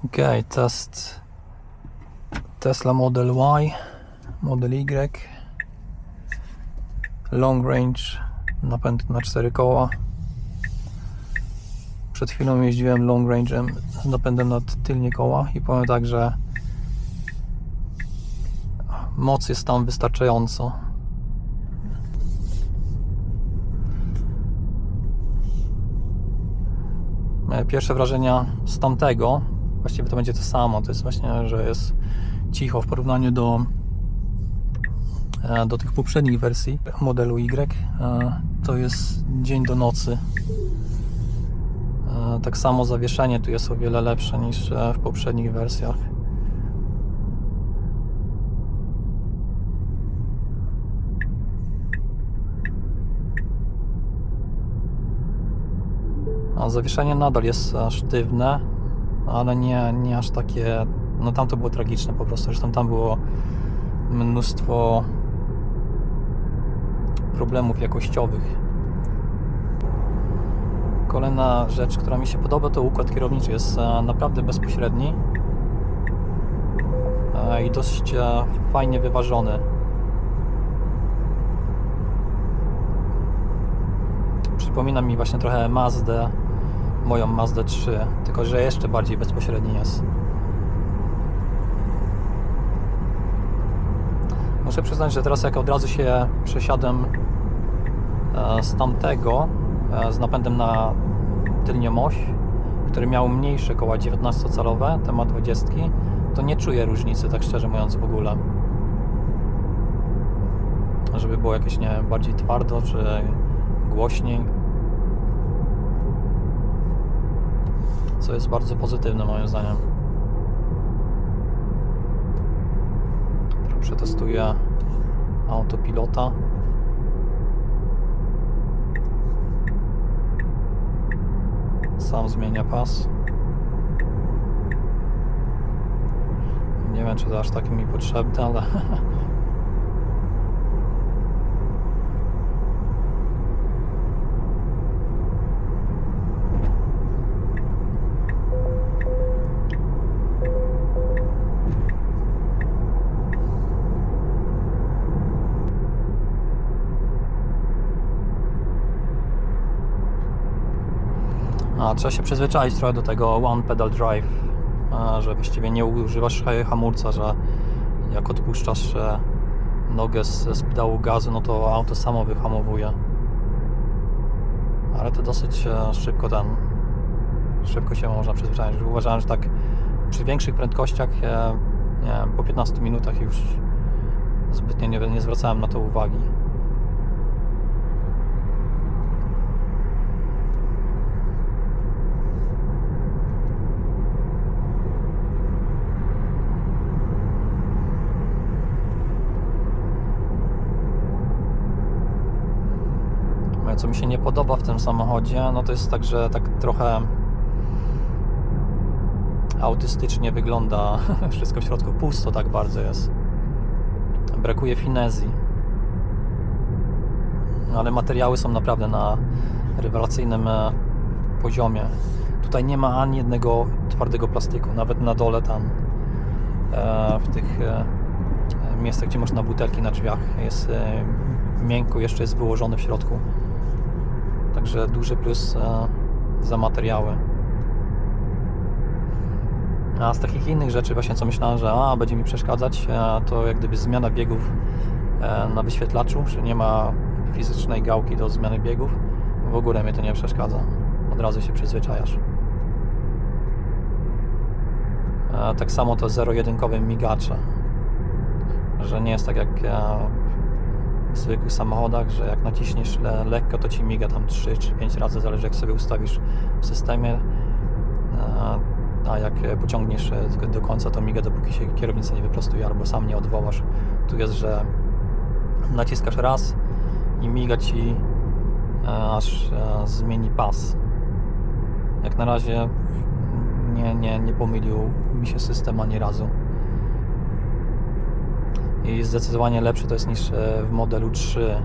Ok, test Tesla Model Y, Model Y, long range, napęd na 4 koła. Przed chwilą jeździłem long range'em z napędem na tylnie koła i powiem tak, że moc jest tam wystarczająco. Pierwsze wrażenia z tamtego, właściwie to będzie to samo, to jest właśnie, że jest cicho w porównaniu do tych poprzednich wersji modelu Y. To jest dzień do nocy. Tak samo zawieszenie tu jest o wiele lepsze niż w poprzednich wersjach. A zawieszenie nadal jest sztywne, ale nie aż takie, no tam to było tragiczne po prostu, zresztą tam było mnóstwo problemów jakościowych. Kolejna rzecz, która mi się podoba, to układ kierowniczy. Jest naprawdę bezpośredni i dość fajnie wyważony. Przypomina mi właśnie trochę Mazdę, moją Mazdę 3, tylko że jeszcze bardziej bezpośredni jest. Muszę przyznać, że teraz jak od razu się przesiadłem z tamtego, z napędem na tylnią oś, który miał mniejsze koła 19-calowe, te ma 20, to nie czuję różnicy, tak szczerze mówiąc, w ogóle. Żeby było jakieś bardziej twardo, czy głośniej. Co jest bardzo pozytywne moim zdaniem. Teraz przetestuję autopilota. Sam zmienia pas. Nie wiem, czy to aż tak mi potrzebne, ale trzeba się przyzwyczaić trochę do tego one pedal drive, że właściwie nie używasz hamulca, że jak odpuszczasz nogę z pedału gazu, no to auto samo wyhamowuje. Ale to dosyć szybko się można przyzwyczaić. Uważałem, że tak przy większych prędkościach, nie wiem, po 15 minutach już zbytnio nie zwracałem na to uwagi. Co mi się nie podoba w tym samochodzie, no to jest tak, że tak trochę autystycznie wygląda wszystko w środku, pusto tak bardzo jest. Brakuje finezji. Ale materiały są naprawdę na rewelacyjnym poziomie. Tutaj nie ma ani jednego twardego plastiku, nawet na dole tam w tych miejscach, gdzie można butelki na drzwiach, jest miękko, jeszcze jest wyłożony w środku. Także duży plus za materiały. A z takich innych rzeczy właśnie, co myślałem, że będzie mi przeszkadzać, to jak gdyby zmiana biegów na wyświetlaczu, że nie ma fizycznej gałki do zmiany biegów. W ogóle mnie to nie przeszkadza. Od razu się przyzwyczajasz. Tak samo to zero-jedynkowe migacze. Że nie jest tak jak w zwykłych samochodach, że jak naciśniesz lekko, to ci miga tam 3 czy 5 razy, zależy jak sobie ustawisz w systemie, a jak pociągniesz do końca, to miga, dopóki się kierownica nie wyprostuje albo sam nie odwołasz. Tu jest, że naciskasz raz i miga ci aż zmieni pas. Jak na razie nie pomylił mi się system ani razu. I zdecydowanie lepszy to jest niż w modelu 3,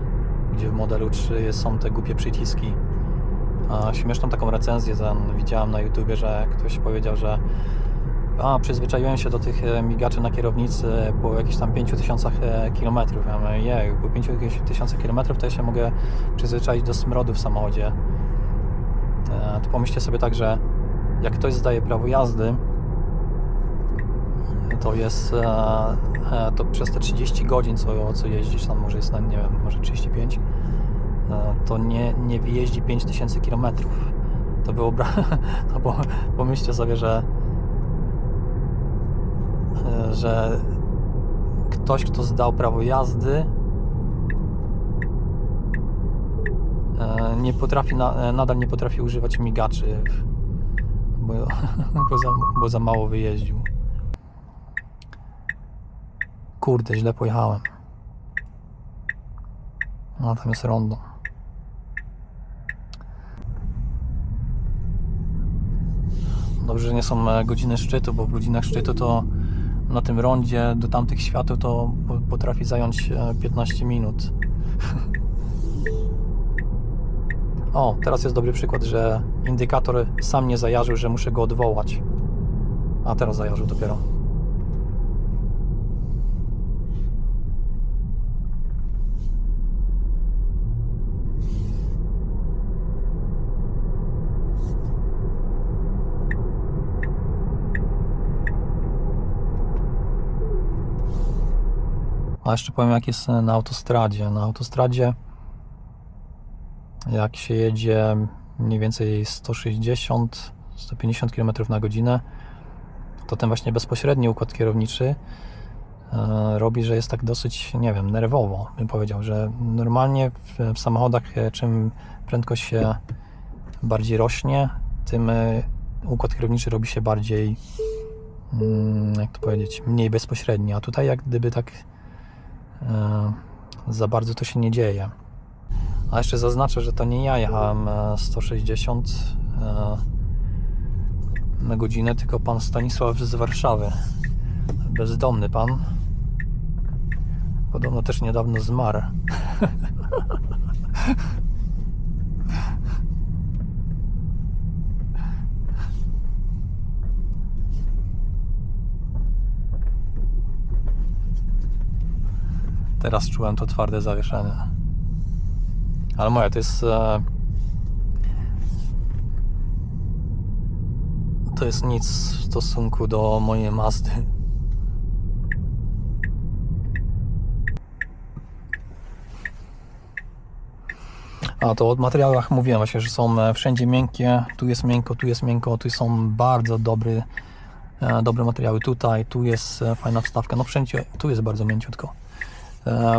gdzie w modelu 3 są te głupie przyciski. Śmieszną taką recenzję widziałem na YouTubie, że ktoś powiedział, że Przyzwyczaiłem się do tych migaczy na kierownicy po jakichś tam 5000 km. Ja mówię, jej, po 5000 km to ja się mogę przyzwyczaić do smrodu w samochodzie. To pomyślcie sobie tak, że jak ktoś zdaje prawo jazdy, to jest to przez te 30 godzin, co jeździsz, tam może jest, nie wiem, może 35, to nie wyjeździ 5000 km. To pomyślcie sobie, że ktoś, kto zdał prawo jazdy, nadal nie potrafi używać migaczy, bo za mało wyjeździł. Kurde, źle pojechałem. No, tam jest rondo. Dobrze, że nie są godziny szczytu, bo w godzinach szczytu to na tym rondzie do tamtych świateł to potrafi zająć 15 minut. O, teraz jest dobry przykład, że indykator sam nie zajarzył, że muszę go odwołać. A teraz zajarzył dopiero. A jeszcze powiem, jak jest na autostradzie. Na autostradzie, jak się jedzie mniej więcej 160-150 km na godzinę, to ten właśnie bezpośredni układ kierowniczy robi, że jest tak dosyć, nie wiem, nerwowo, bym powiedział, że normalnie w samochodach czym prędkość się bardziej rośnie, tym układ kierowniczy robi się bardziej, jak to powiedzieć, mniej bezpośredni, a tutaj jak gdyby tak za bardzo to się nie dzieje. A jeszcze zaznaczę, że to nie ja jechałem 160 na godzinę, tylko pan Stanisław z Warszawy. Bezdomny pan. Podobno też niedawno zmarł. Teraz czułem to twarde zawieszenie. Ale moje to jest nic w stosunku do mojej Mazdy. A to o materiałach mówiłem właśnie, że są wszędzie miękkie, tu jest miękko, tu są bardzo dobre materiały, tu jest fajna wstawka, no wszędzie tu jest bardzo mięciutko.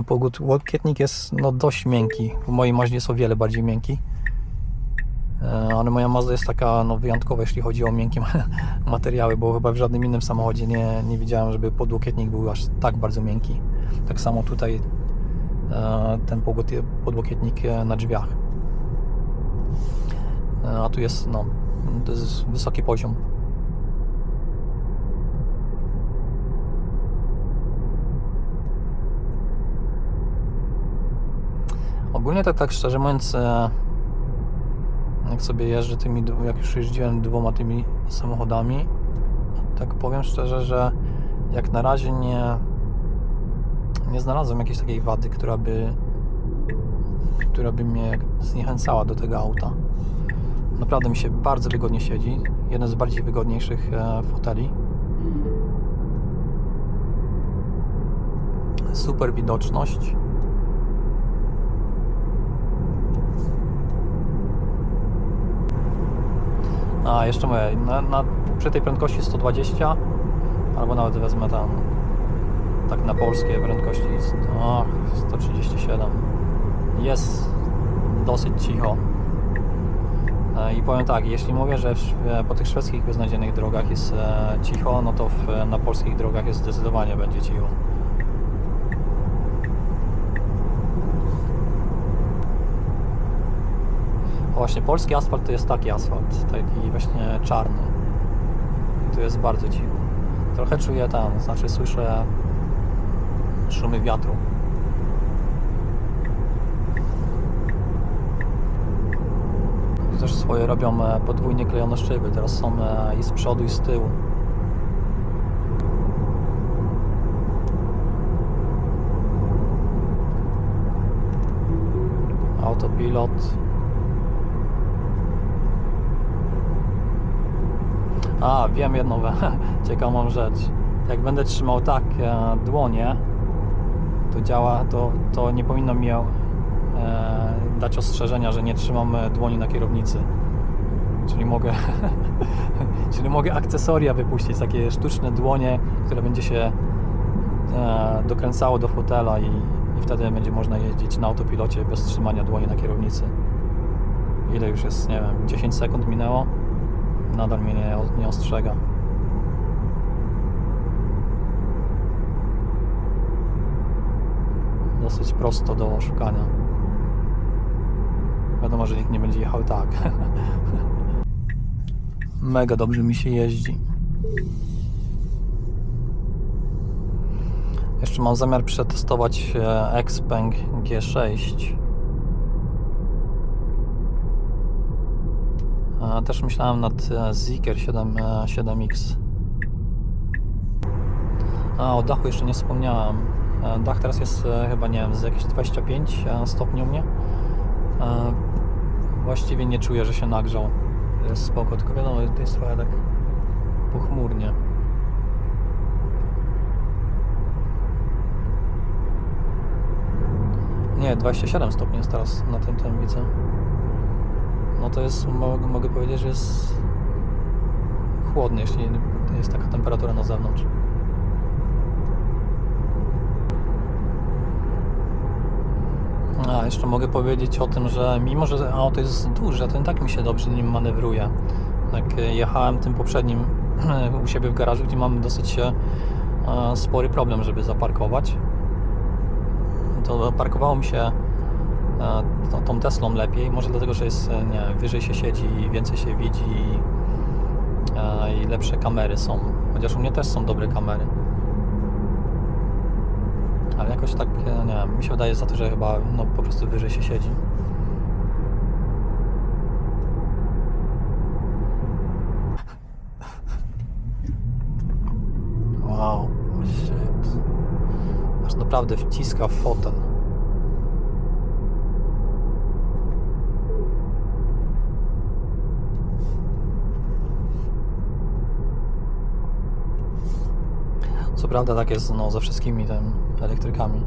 Podłokietnik jest no dość miękki, w mojej Mazdzie jest o wiele bardziej miękki, ale moja Mazda jest taka no wyjątkowa, jeśli chodzi o miękkie materiały, bo chyba w żadnym innym samochodzie nie widziałem, żeby podłokietnik był aż tak bardzo miękki. Tak samo tutaj ten podłokietnik na drzwiach, a tu jest, no, to jest wysoki poziom. Ogólnie tak szczerze mówiąc, jak sobie jeżdżę jak już jeździłem dwoma tymi samochodami, tak powiem szczerze, że jak na razie nie znalazłem jakiejś takiej wady, która by mnie zniechęcała do tego auta. Naprawdę mi się bardzo wygodnie siedzi. Jeden z bardziej wygodniejszych foteli. Super widoczność. A jeszcze mówię, przy tej prędkości 120, albo nawet wezmę tam tak na polskie prędkości 137, jest dosyć cicho. I powiem tak, jeśli mówię, że po tych szwedzkich beznadziejnych drogach jest cicho, no to na polskich drogach jest zdecydowanie będzie cicho. Właśnie polski asfalt to jest taki asfalt, taki właśnie czarny. I tu jest bardzo cicho. Trochę czuję tam, znaczy słyszę szumy wiatru. Tu też swoje robią podwójnie klejone szyby, teraz są i z przodu i z tyłu. Autopilot. A, wiem jedną ciekawą rzecz. Jak będę trzymał tak dłonie, to działa, to nie powinno mi dać ostrzeżenia, że nie trzymam dłoni na kierownicy. Czyli mogę akcesoria wypuścić, takie sztuczne dłonie, które będzie się dokręcało do fotela i wtedy będzie można jeździć na autopilocie bez trzymania dłoni na kierownicy. Ile już jest, nie wiem, 10 sekund minęło? Nadal mnie nie ostrzega. Dosyć prosto do szukania. Wiadomo, że nikt nie będzie jechał tak. Mega dobrze mi się jeździ. Jeszcze mam zamiar przetestować Xpeng G6. Też myślałem nad Zeekr 7X. O dachu jeszcze nie wspomniałem. Dach teraz jest chyba, nie wiem, z jakieś 25 stopni u mnie. Właściwie nie czuję, że się nagrzał. Jest spoko, tylko wiadomo, to jest trochę tak pochmurnie. Nie, 27 stopni jest teraz na tym widzę. No to jest, mogę powiedzieć, że jest chłodny, jeśli jest taka temperatura na zewnątrz. A, jeszcze mogę powiedzieć o tym, że mimo, że auto jest duże, to i tak mi się dobrze nim manewruje. Jak jechałem tym poprzednim u siebie w garażu, gdzie mam dosyć spory problem, żeby zaparkować, to parkowało mi się tą Teslą lepiej, może dlatego, że jest, nie, wyżej się siedzi i więcej się widzi i lepsze kamery są, chociaż u mnie też są dobre kamery, ale jakoś tak, nie wiem, mi się wydaje za to, że chyba po prostu wyżej się siedzi. Wow, shit. Aż naprawdę wciska w fotel. Co prawda tak jest ze wszystkimi tymi elektrykami.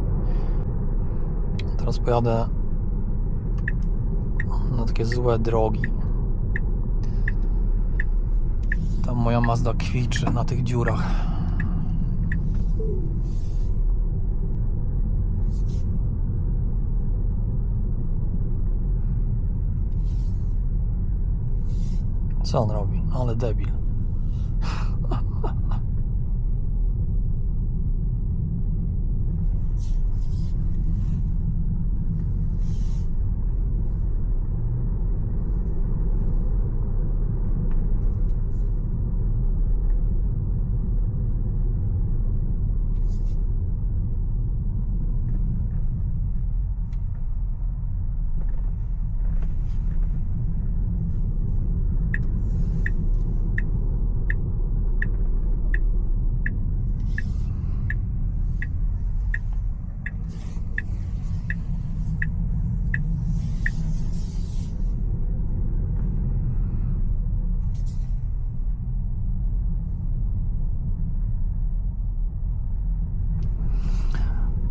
Teraz pojadę na takie złe drogi. Tam moja Mazda kwiczy na tych dziurach. Co on robi? Ale debil.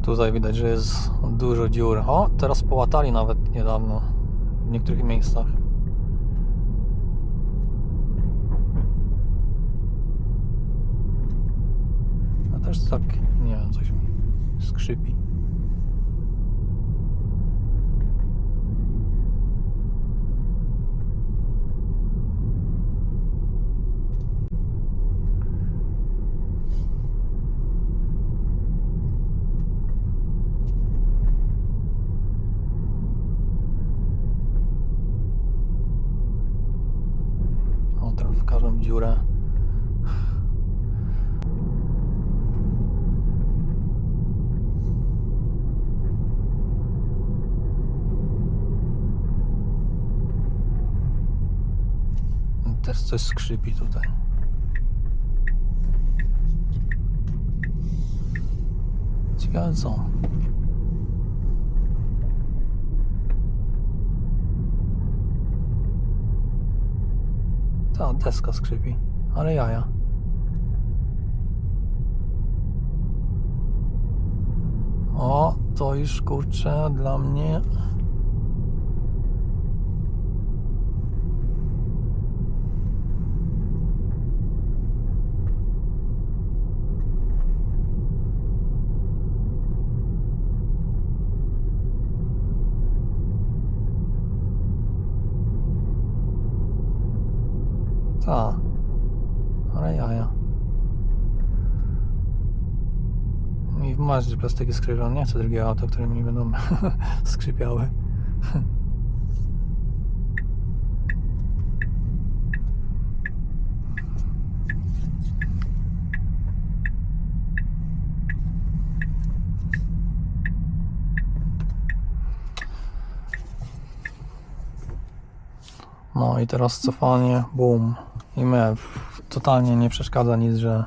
Tutaj widać, że jest dużo dziur. O, teraz połatali nawet niedawno w niektórych miejscach. A też tak, nie wiem, coś mi skrzypi. W każdą dziurę. Też coś skrzypi tutaj. Ciekawe co. Ta deska skrzypi, ale jaja. O, to już kurczę dla mnie. Ta, ale jaja. I w Mazdzie plastyki skrzypią. Nie chcę drugiego auta, które mi będą skrzypiały. No i teraz cofanie, boom. I mnie totalnie nie przeszkadza nic, że